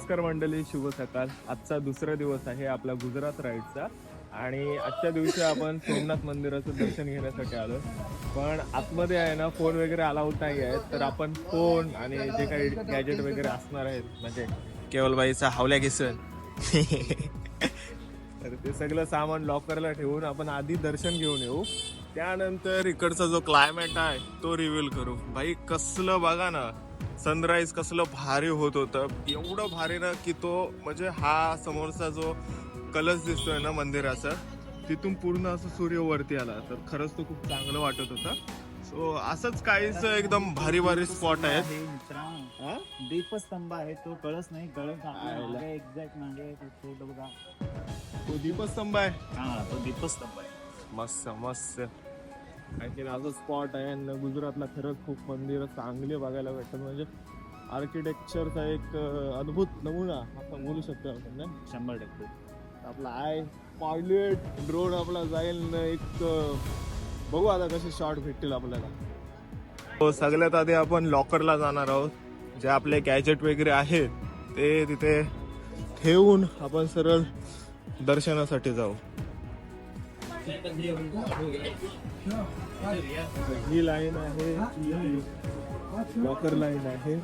नमस्कार मंडळी, शुभ सकाळ. आजचा दुसरा दिवस आहे आपला गुजरात राईडचा आणि आजच्या दिवशी आपण सोमनाथ मंदिराचं दर्शन घेण्यासाठी आलो. पण आतमध्ये आहे ना फोन वगैरे अलाउड नाही आहेत, तर आपण फोन आणि जे काही गॅजेट वगैरे असणार आहेत म्हणजे केवलबाईचा हावल्या किसन तर ते सगळं सामान लॉकरला ठेवून आपण आधी दर्शन घेऊन येऊ. त्यानंतर इकडचा जो क्लायमेट आहे तो रिव्हील करू. भाई कसलं बघा ना, सनराईज कसलं भारी होत होतं, एवढं भारी ना की तो म्हणजे हा समोरचा जो कलश दिसतोय ना मंदिराचा, तिथून पूर्ण असं सूर्य वरती आला तर खरंच तो खूप चांगलं वाटत होता. सो असंच काहीच एकदम भारी भारी स्पॉट आहेत. दीपस्तंभ आहे तो, कळस नाही, कळस एक्झॅक्ट मागे बघा, तो दीपस्तंभ आहे. हा तो दीपस्तंभ आहे. मस्त मस्त. आणखीन असं स्पॉट आहे आणि गुजरातला खरंच खूप मंदिरं चांगली बघायला भेटतात. म्हणजे आर्किटेक्चरचा एक अद्भुत नमुना असं बोलू शकतो आपण ना. 100%. आपला आय पायलट ड्रोन आपला जाईल ना, एक बघू आता कसे शॉट भेटतील आपल्याला. हो, सगळ्यात आधी आपण लॉकरला जाणार आहोत. जे आपले गॅजेट वगैरे आहेत ते तिथे ठेवून आपण सरळ दर्शनासाठी जाऊ. ही लाईन आहे, लॉकर लाईन आहे.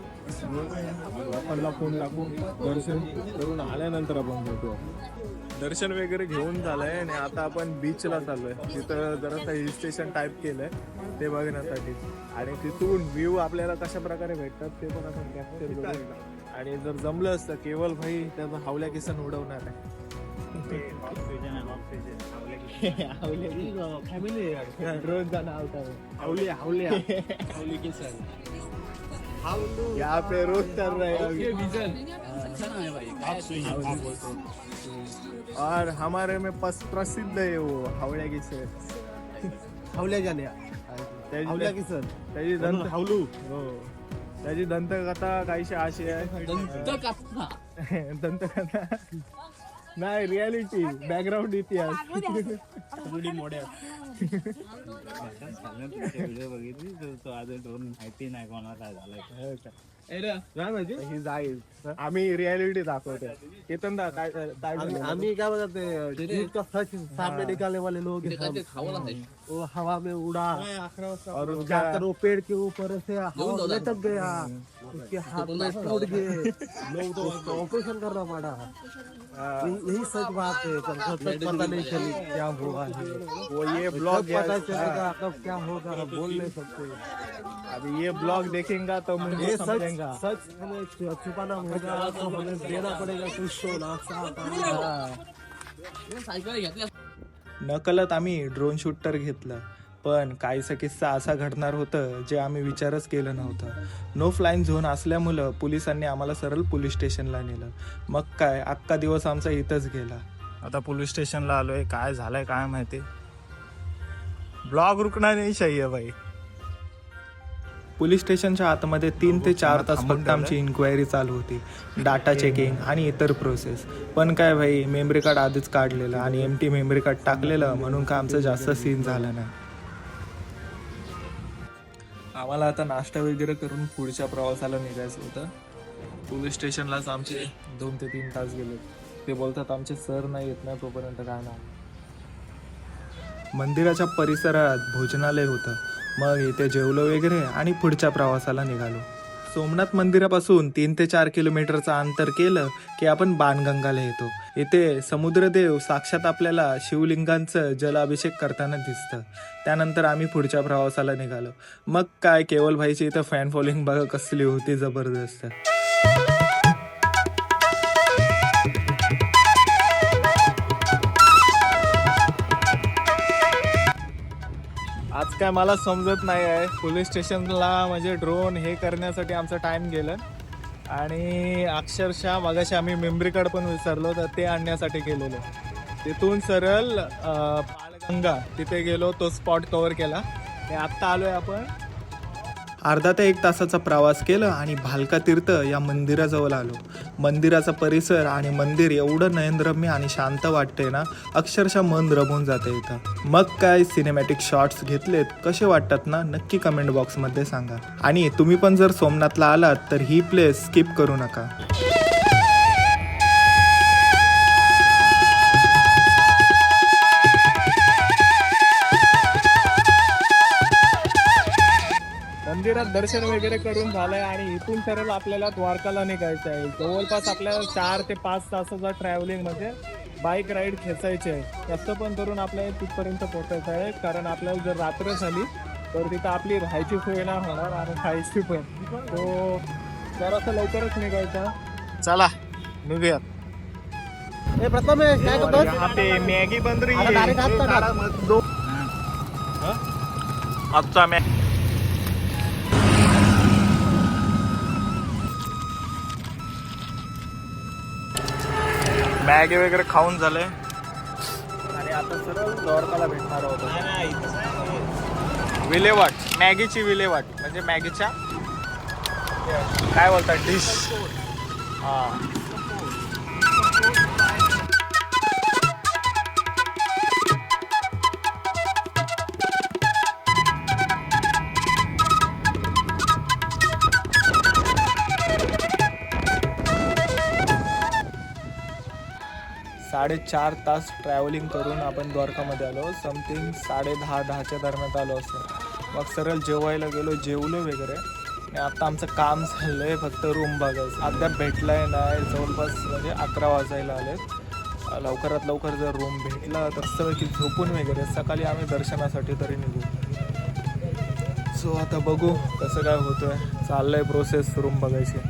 लॉकरला फोन टाकून दर्शन करून आल्यानंतर आपण भेटू. दर्शन वगैरे घेऊन झालंय आणि आता आपण बीचला चाललोय. तिथं जरासं हिल स्टेशन टाईप केलंय ते बघण्यासाठी आणि तिथून व्ह्यू आपल्याला कशा प्रकारे भेटतात ते पण आपण कॅप्चर करू. आणि जर जमलं असतं केवल भाई त्याचा हावल्या किसन उडवणार आहे. रोज जाना होता है हावलिया हावलिया हावली किसन यहाँ पे रोज चल रहे हैं. और हमारे में प्रसिद्ध है वो हावलिया किसन. हावल्या जाण्या, हावल्या किसन, त्याची दंत हावलू, हो त्याची दंतकथा काहीशी अशी आहे. दंतकथा नाही, रियालिटी बॅकग्राऊंड इतिहास. व्हिडिओ बघितली तो अजून माहिती नाही कोणाला काय झालंय. ही जाईल आम्ही रियालिटी दाखवतो. केतनदा काय आम्ही काय बघत सामने निकालने वाले लोग वो हवा में उड़ा और जाकर वो पेड़ के ऊपर से हवा में लटक गया, उसके हाथ में टूट गए, उसको ऑपरेशन करना पड़ा. यही सच बात है. तब पता नहीं चली क्या हुआ है. वो ये ब्लॉग पता चलेगा कब क्या होगा, बोल नहीं सकते. अभी ये ब्लॉग देखेगा तो मुझे ये समझेगा. सच हमें छुपाना होगा तो हमें देना पड़ेगा कुछ तो नाश्ता पानी. नकलत आम्ही ड्रोन शूट तर घेतलं, पण काहीसा किस्सा असा घडणार होतं जे आम्ही विचारच केलं नव्हतं. नो फ्लाईंग झोन असल्यामुळं पोलिसांनी आम्हाला सरळ पोलीस स्टेशनला नेलं. मग काय अख्खा दिवस आमचा इथंच गेला. आता पोलीस स्टेशनला आलोय. काय झालंय काय माहिती. ब्लॉग रुकणार नाही चाहिए भाई. पोलीस स्टेशनच्या आतमध्ये 3 ते 4 तास फक्त आमची इन्क्वायरी चालू होती, डाटा चेकिंग आणि इतर प्रोसेस. पण काय भाई, मेमरी कार्ड आधीच काढलेलं आणि एमटी मेमरी कार्ड टाकलेलं म्हणून का आमचं जास्त सीन झालं नाही. आम्हाला आता नाश्ता वगैरे करून पुढच्या प्रवासाला निघायचं होतं. पोलीस स्टेशनलाच आमचे 2 ते 3 तास गेले. ते बोलतात आमचे सर नाही येत ना तोपर्यंत काय ना. मंदिराच्या परिसरात भोजनालय होतं. मग इथे जेवलो वगैरे आणि पुढच्या प्रवासाला निघालो. सोमनाथ मंदिरापासून 3 ते 4 किलोमीटरचं अंतर केलं की आपण बाणगंगाला येतो. इथे समुद्रदेव साक्षात आपल्याला शिवलिंगांचं जलाभिषेक करताना दिसतं. त्यानंतर आम्ही पुढच्या प्रवासाला निघालो. मग काय केवल भाईची इथं फॅन फॉलोइंग बघा कसली होती, जबरदस्त. आज काय मला समजत नाही आहे. पोलीस स्टेशनला म्हणजे ड्रोन हे करण्यासाठी आमचा टाइम गेलं आणि अक्षरशः मगाशी आम्ही मेमरी कार्ड पण विसरलो, तर ते आणण्यासाठी गेलेलो. तिथून सरळ बाणगंगा तिथे गेलो, तो स्पॉट कव्हर केला. आणि आत्ता आलोय आपण अर्धा ते 1 तासाचा प्रवास केला आणि भालका तीर्थ या मंदिराजवळ आलो. मंदिराचा परिसर आणि मंदिर एवढं नयनरम्य आणि शांत वाटतंय ना, अक्षरशः मन रमून जाते इथं. मग काय सिनेमॅटिक शॉट्स घेतलेत, कसे वाटतात ना, नक्की कमेंट बॉक्समध्ये सांगा. आणि तुम्ही पण जर सोमनाथला आलात तर ही प्लेस स्किप करू नका. दर्शन वगैरे करून झालंय आणि इथून सरळ आपल्याला द्वारकाला निघायचं आहे. जवळपास आपल्याला 4 ते 5 तासाचा ट्रॅव्हलिंग मध्ये बाईक राईड खेचायची आहे. जास्त पण करून आपल्याला तिथपर्यंत पोहोचायचं आहे, कारण आपल्याला जर रात्र झाली तर तिथं आपली राहायची सोय नाही होणार आणि खायची पण. तो जरासं लवकरच निघायचा. चला निघूयात. हे प्रथमेश काय करतोस? यहाँ पे मॅगी बन रही आता direct हात है. टाका. आजचा मॅगी वगैरे खाऊन झालंय आणि आता सरळ द्वारकाला भेटणार आहोत. विल्हेवाट, मॅगीची विल्हेवाट म्हणजे मॅगीच्या काय बोलतात डिश. हा साडेचार तास ट्रॅव्हलिंग करून आपण द्वारकामध्ये आलो. समथिंग 10:30-10च्या दरम्यान आलो असं. मग सरळ जेवायला गेलो, जेवलो वगैरे आणि आता आमचं काम झालंय फक्त रूम बघायचं. अद्याप भेटलाय नाही. जवळपास म्हणजे 11 वाजायला आलेत. लवकरात लवकर जर रूम भेटला तर सगळं झोपून वगैरे सकाळी आम्ही दर्शनासाठी तरी निघू. सो आता बघू कसं काय होतंय. चाललंय प्रोसेस रूम बघायची.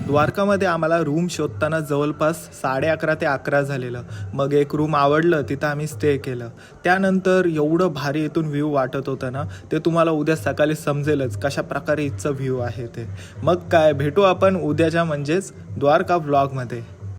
द्वारकामध्ये आम्हाला रूम शोधताना जवळपास 11:30 ते 11 झालेलं. मग एक रूम आवडलं, तिथं आम्ही स्टे केलं. त्यानंतर एवढं भारी इथून व्ह्यू वाटत होतं ना, ते तुम्हाला उद्या सकाळी समजेलच कशा प्रकारे इथचं व्ह्यू आहे ते. मग काय, भेटू आपण उद्याच्या म्हणजेच द्वारका व्लॉगमध्ये.